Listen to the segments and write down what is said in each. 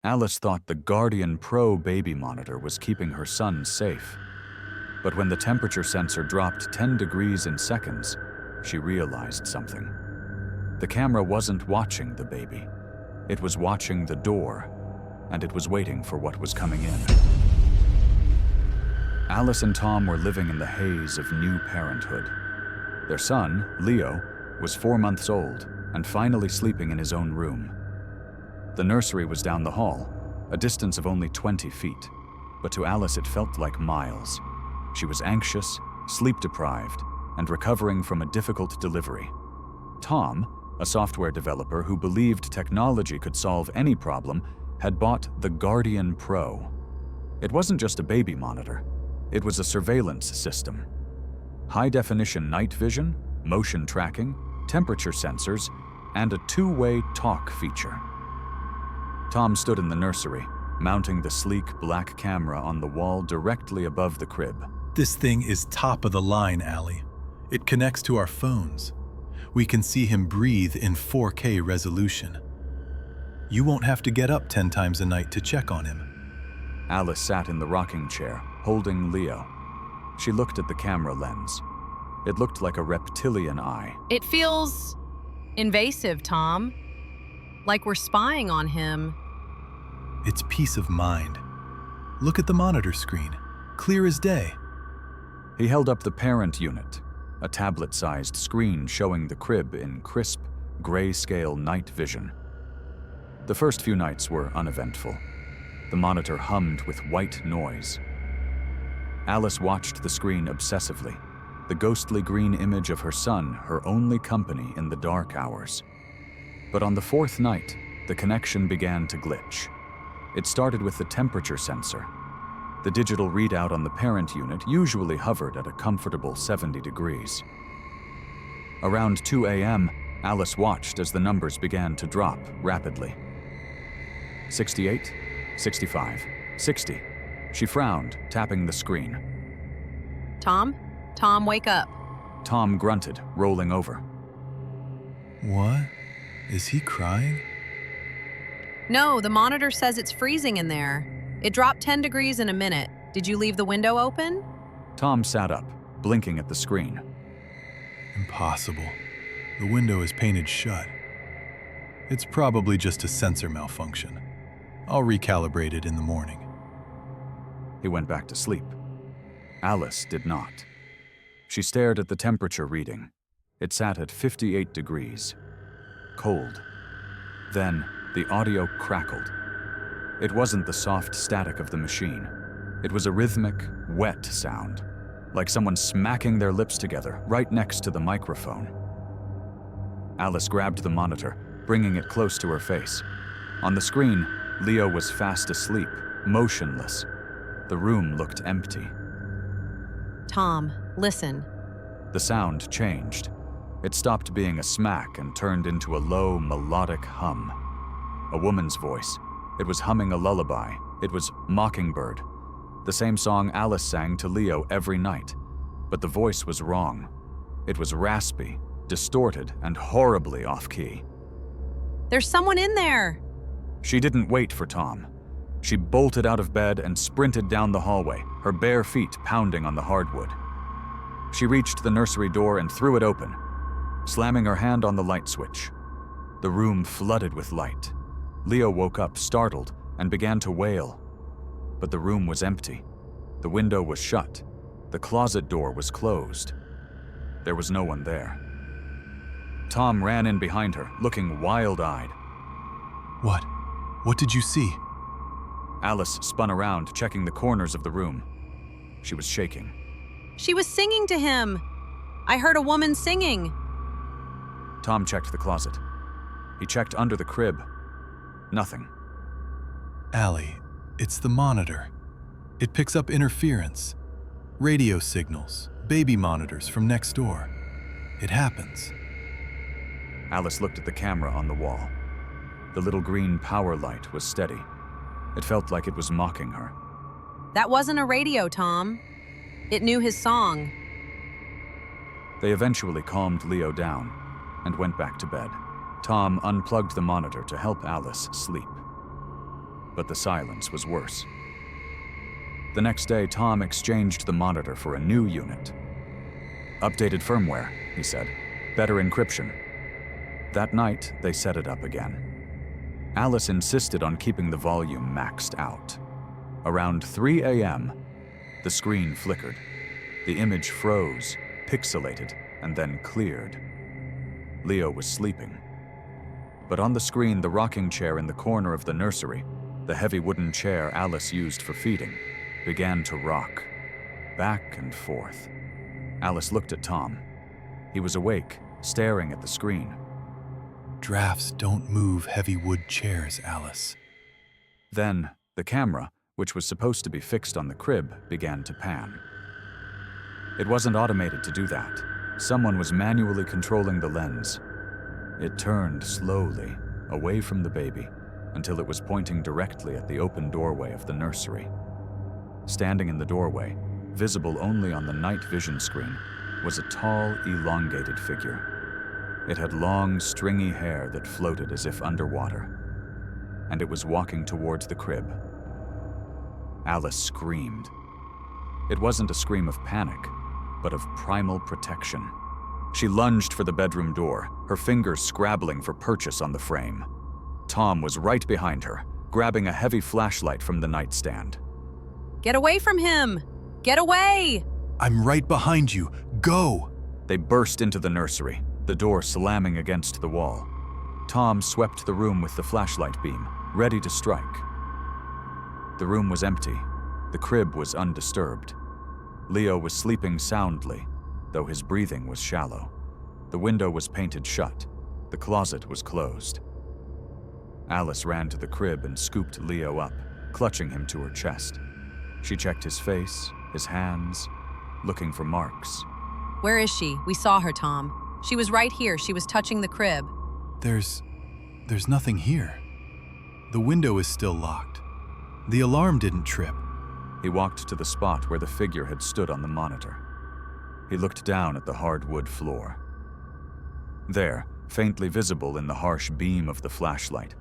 Alice thought the Guardian Pro baby monitor was keeping her son safe. But when the temperature sensor dropped 10 degrees in seconds, she realized something. The camera wasn't watching the baby. It was watching the door, and it was waiting for what was coming in. Alice and Tom were living in the haze of new parenthood. Their son, Leo, was 4 months old and finally sleeping in his own room. The nursery was down the hall, a distance of only 20 feet, but to Alice it felt like miles. She was anxious, sleep-deprived, and recovering from a difficult delivery. Tom, a software developer who believed technology could solve any problem, had bought the Guardian Pro. It wasn't just a baby monitor. It was a surveillance system. High-definition night vision, motion tracking, temperature sensors, and a two-way talk feature. Tom stood in the nursery, mounting the sleek black camera on the wall directly above the crib. This thing is top of the line, Allie. It connects to our phones. We can see him breathe in 4K resolution. You won't have to get up 10 times a night to check on him. Alice sat in the rocking chair, holding Leo. She looked at the camera lens. It looked like a reptilian eye. It feels invasive, Tom. Like we're spying on him. It's peace of mind. Look at the monitor screen. Clear as day. He held up the parent unit, a tablet-sized screen showing the crib in crisp, grayscale night vision. The first few nights were uneventful. The monitor hummed with white noise. Alice watched the screen obsessively, the ghostly green image of her son, her only company in the dark hours. But on the fourth night, the connection began to glitch. It started with the temperature sensor. The digital readout on the parent unit usually hovered at a comfortable 70 degrees. Around 2 a.m., Alice watched as the numbers began to drop rapidly. 68, 65, 60. She frowned, tapping the screen. Tom? Tom, wake up. Tom grunted, rolling over. What? Is he crying? No, the monitor says it's freezing in there. It dropped 10 degrees in a minute. Did you leave the window open? Tom sat up, blinking at the screen. Impossible. The window is painted shut. It's probably just a sensor malfunction. I'll recalibrate it in the morning. He went back to sleep. Alice did not. She stared at the temperature reading. It sat at 58 degrees. Cold. Then, the audio crackled. It wasn't the soft static of the machine. It was a rhythmic, wet sound, like someone smacking their lips together right next to the microphone. Alice grabbed the monitor, bringing it close to her face. On the screen, Leo was fast asleep, motionless. The room looked empty. Tom, listen. The sound changed. It stopped being a smack and turned into a low, melodic hum. A woman's voice. It was humming a lullaby. It was Mockingbird, the same song Alice sang to Leo every night. But the voice was wrong. It was raspy, distorted, and horribly off-key. There's someone in there. She didn't wait for Tom. She bolted out of bed and sprinted down the hallway, her bare feet pounding on the hardwood. She reached the nursery door and threw it open, slamming her hand on the light switch. The room flooded with light. Leo woke up, startled, and began to wail. But the room was empty. The window was shut. The closet door was closed. There was no one there. Tom ran in behind her, looking wild-eyed. What? What did you see? Alice spun around, checking the corners of the room. She was shaking. She was singing to him. I heard a woman singing. Tom checked the closet. He checked under the crib. Nothing. Allie, it's the monitor. It picks up interference. Radio signals, baby monitors from next door. It happens. Alice looked at the camera on the wall. The little green power light was steady. It felt like it was mocking her. That wasn't a radio, Tom. It knew his song. They eventually calmed Leo down and went back to bed. Tom unplugged the monitor to help Alice sleep. but the silence was worse. The next day, Tom exchanged the monitor for a new unit. "Updated firmware," he said. "Better encryption." That night, they set it up again. Alice insisted on keeping the volume maxed out. Around 3 a.m., the screen flickered. The image froze, pixelated, and then cleared. Leo was sleeping. But on the screen, the rocking chair in the corner of the nursery, the heavy wooden chair Alice used for feeding, began to rock, back and forth. Alice looked at Tom. He was awake, staring at the screen. Drafts don't move heavy wood chairs, Alice. Then, the camera, which was supposed to be fixed on the crib, began to pan. It wasn't automated to do that. Someone was manually controlling the lens. It turned slowly, away from the baby, until it was pointing directly at the open doorway of the nursery. Standing in the doorway, visible only on the night vision screen, was a tall, elongated figure. It had long, stringy hair that floated as if underwater, and it was walking towards the crib. Alice screamed. It wasn't a scream of panic, but of primal protection. She lunged for the bedroom door, her fingers scrabbling for purchase on the frame. Tom was right behind her, grabbing a heavy flashlight from the nightstand. Get away from him! Get away! I'm right behind you. Go! They burst into the nursery, the door slamming against the wall. Tom swept the room with the flashlight beam, ready to strike. The room was empty. The crib was undisturbed. Leo was sleeping soundly, though his breathing was shallow. The window was painted shut. The closet was closed. Alice ran to the crib and scooped Leo up, clutching him to her chest. She checked his face, his hands, looking for marks. Where is she? We saw her, Tom. She was right here. She was touching the crib. There's nothing here. The window is still locked. The alarm didn't trip. He walked to the spot where the figure had stood on the monitor. He looked down at the hardwood floor. There, faintly visible in the harsh beam of the flashlight,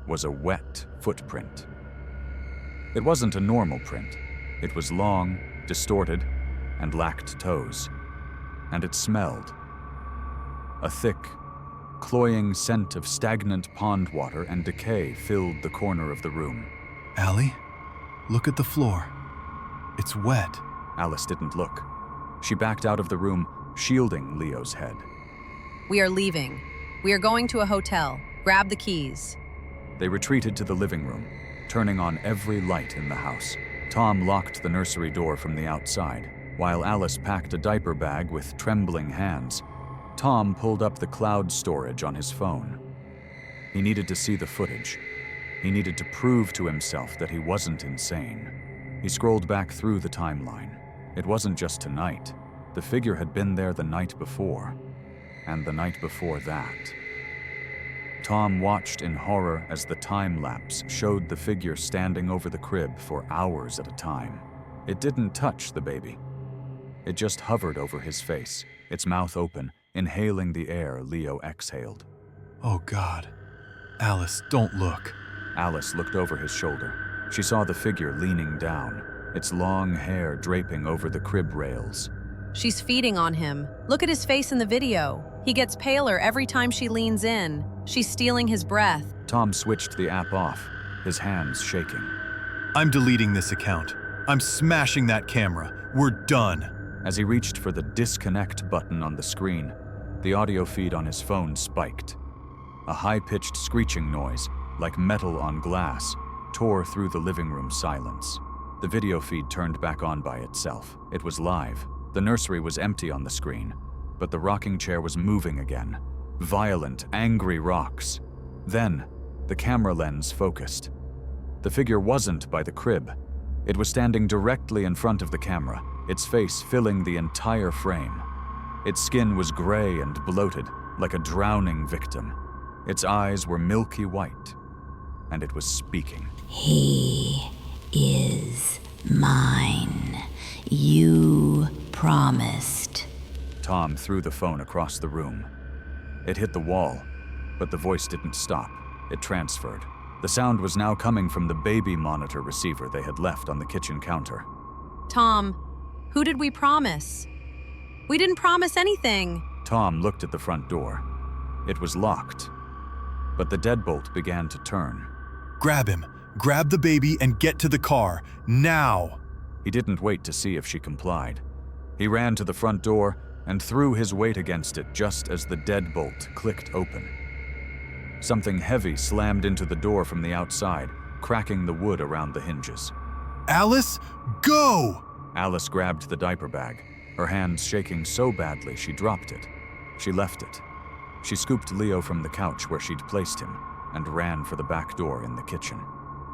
was a wet footprint. It wasn't a normal print. It was long, distorted, and lacked toes. And it smelled. A thick, cloying scent of stagnant pond water and decay filled the corner of the room. Allie, look at the floor. It's wet. Alice didn't look. She backed out of the room, shielding Leo's head. We are leaving. We are going to a hotel. Grab the keys. They retreated to the living room, turning on every light in the house. Tom locked the nursery door from the outside, while Alice packed a diaper bag with trembling hands. Tom pulled up the cloud storage on his phone. He needed to see the footage. He needed to prove to himself that he wasn't insane. He scrolled back through the timeline. It wasn't just tonight. The figure had been there the night before, and the night before that. Tom watched in horror as the time lapse showed the figure standing over the crib for hours at a time. It didn't touch the baby. It just hovered over his face, its mouth open, inhaling the air Leo exhaled. Oh God. Alice, don't look. Alice looked over his shoulder. She saw the figure leaning down, its long hair draping over the crib rails. She's feeding on him. Look at his face in the video. He gets paler every time she leans in. She's stealing his breath. Tom switched the app off, his hands shaking. I'm deleting this account. I'm smashing that camera. We're done. As he reached for the disconnect button on the screen, the audio feed on his phone spiked. A high-pitched screeching noise, like metal on glass, tore through the living room silence. The video feed turned back on by itself. It was live. The nursery was empty on the screen, but the rocking chair was moving again. Violent, angry rocks. Then, the camera lens focused. The figure wasn't by the crib. It was standing directly in front of the camera, its face filling the entire frame. Its skin was gray and bloated, like a drowning victim. Its eyes were milky white, and it was speaking. He is mine. You promised. Tom threw the phone across the room. It hit the wall, but the voice didn't stop. It transferred. The sound was now coming from the baby monitor receiver they had left on the kitchen counter. Tom, who did we promise? We didn't promise anything. Tom looked at the front door. It was locked, but the deadbolt began to turn. Grab him. Grab the baby and get to the car. Now! He didn't wait to see if she complied. He ran to the front door and threw his weight against it just as the deadbolt clicked open. Something heavy slammed into the door from the outside, cracking the wood around the hinges. Alice, go! Alice grabbed the diaper bag, her hands shaking so badly she dropped it. She left it. She scooped Leo from the couch where she'd placed him and ran for the back door in the kitchen.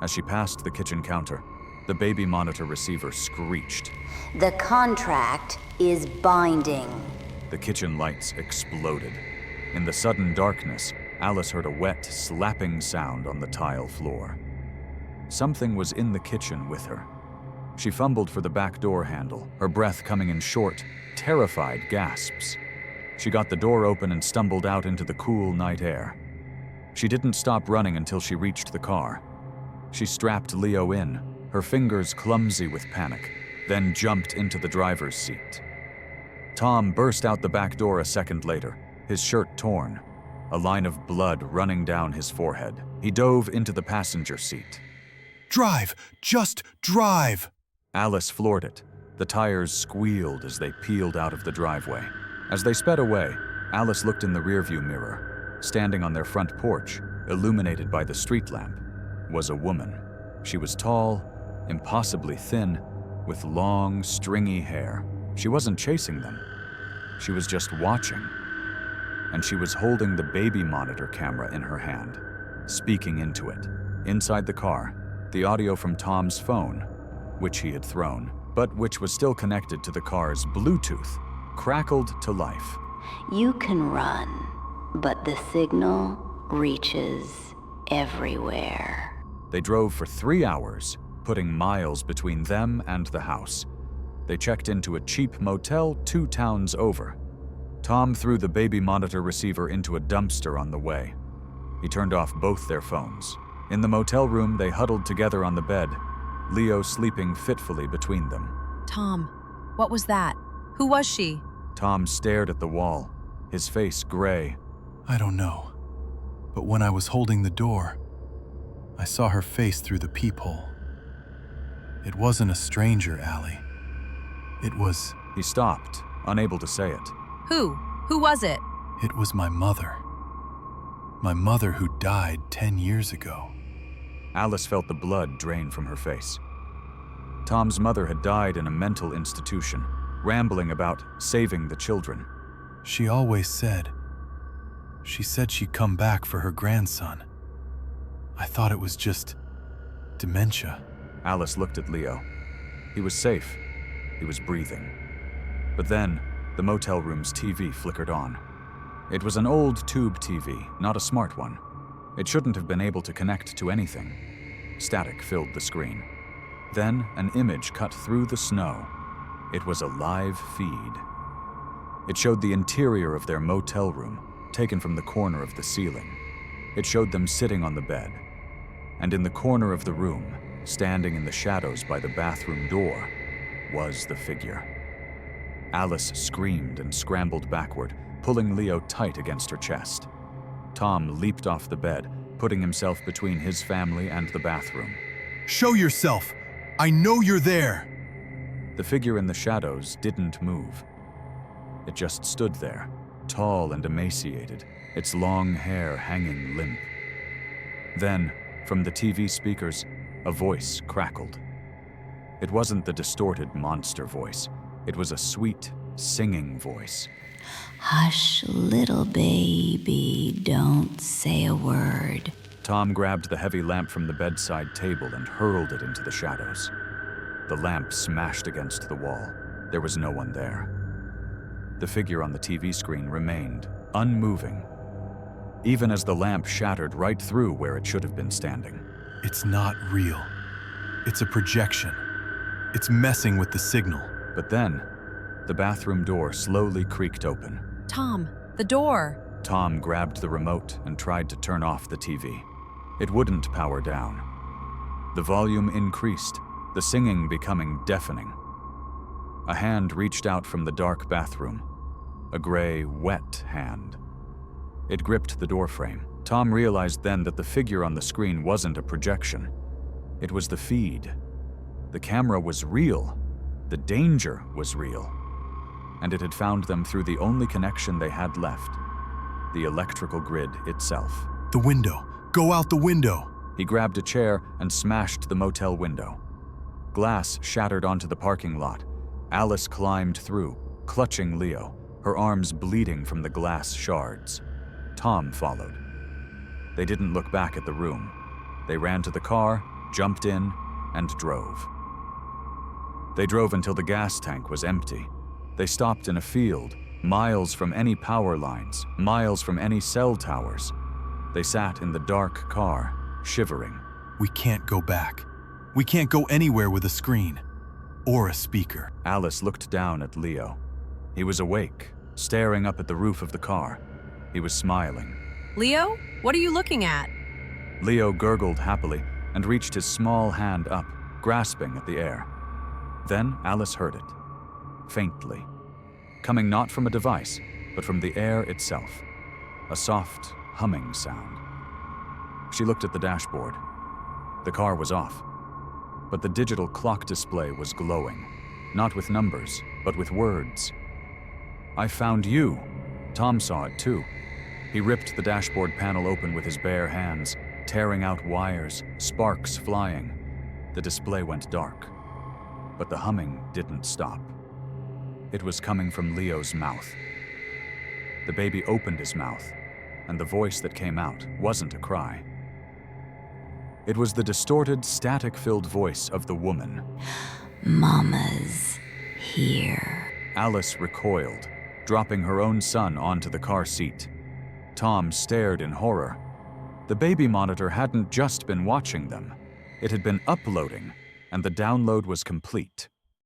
As she passed the kitchen counter, the baby monitor receiver screeched. The contract is binding. The kitchen lights exploded. In the sudden darkness, Alice heard a wet, slapping sound on the tile floor. Something was in the kitchen with her. She fumbled for the back door handle, her breath coming in short, terrified gasps. She got the door open and stumbled out into the cool night air. She didn't stop running until she reached the car. She strapped Leo in, her fingers clumsy with panic, then jumped into the driver's seat. Tom burst out the back door a second later, his shirt torn, a line of blood running down his forehead. He dove into the passenger seat. Drive! Just drive! Alice floored it. The tires squealed as they peeled out of the driveway. As they sped away, Alice looked in the rearview mirror. Standing on their front porch, illuminated by the street lamp, was a woman. She was tall, impossibly thin, with long, stringy hair. She wasn't chasing them. She was just watching. And she was holding the baby monitor camera in her hand, speaking into it. Inside the car, the audio from Tom's phone, which he had thrown, but which was still connected to the car's Bluetooth, crackled to life. You can run, but the signal reaches everywhere. They drove for 3 hours, putting miles between them and the house. They checked into a cheap motel 2 towns over. Tom threw the baby monitor receiver into a dumpster on the way. He turned off both their phones. In the motel room, they huddled together on the bed, Leo sleeping fitfully between them. Tom, what was that? Who was she? Tom stared at the wall, his face gray. I don't know. But when I was holding the door, I saw her face through the peephole. It wasn't a stranger, Allie. It was... He stopped, unable to say it. Who? Who was it? It was my mother. My mother who died 10 years ago. Alice felt the blood drain from her face. Tom's mother had died in a mental institution, rambling about saving the children. She always said... She said she'd come back for her grandson. I thought it was just... dementia. Alice looked at Leo. He was safe. He was breathing. But then, the motel room's TV flickered on. It was an old tube TV, not a smart one. It shouldn't have been able to connect to anything. Static filled the screen. Then, an image cut through the snow. It was a live feed. It showed the interior of their motel room, taken from the corner of the ceiling. It showed them sitting on the bed. And in the corner of the room, standing in the shadows by the bathroom door, was the figure. Alice screamed and scrambled backward, pulling Leo tight against her chest. Tom leaped off the bed, putting himself between his family and the bathroom. Show yourself! I know you're there! The figure in the shadows didn't move. It just stood there, tall and emaciated, its long hair hanging limp. Then, from the TV speakers, a voice crackled. It wasn't the distorted monster voice. It was a sweet, singing voice. Hush, little baby, don't say a word. Tom grabbed the heavy lamp from the bedside table and hurled it into the shadows. The lamp smashed against the wall. There was no one there. The figure on the TV screen remained, unmoving, even as the lamp shattered right through where it should have been standing. It's not real. It's a projection. It's messing with the signal. But then, the bathroom door slowly creaked open. Tom, the door. Tom grabbed the remote and tried to turn off the TV. It wouldn't power down. The volume increased, the singing becoming deafening. A hand reached out from the dark bathroom, a gray, wet hand. It gripped the doorframe. Tom realized then that the figure on the screen wasn't a projection. It was the feed. The camera was real. The danger was real. And it had found them through the only connection they had left, the electrical grid itself. The window! Go out the window! He grabbed a chair and smashed the motel window. Glass shattered onto the parking lot. Alice climbed through, clutching Leo, her arms bleeding from the glass shards. Tom followed. They didn't look back at the room. They ran to the car, jumped in, and drove. They drove until the gas tank was empty. They stopped in a field, miles from any power lines, miles from any cell towers. They sat in the dark car, shivering. We can't go back. We can't go anywhere with a screen. Or a speaker. Alice looked down at Leo. He was awake, staring up at the roof of the car. He was smiling. Leo, what are you looking at? Leo gurgled happily and reached his small hand up, grasping at the air. Then Alice heard it, faintly, coming not from a device, but from the air itself, a soft, humming sound. She looked at the dashboard. The car was off, but the digital clock display was glowing, not with numbers, but with words. I found you. Tom saw it too. He ripped the dashboard panel open with his bare hands, tearing out wires, sparks flying. The display went dark, but the humming didn't stop. It was coming from Leo's mouth. The baby opened his mouth, and the voice that came out wasn't a cry. It was the distorted, static-filled voice of the woman. Mama's here. Alice recoiled, dropping her own son onto the car seat. Tom stared in horror. The baby monitor hadn't just been watching them. It had been uploading, and the download was complete.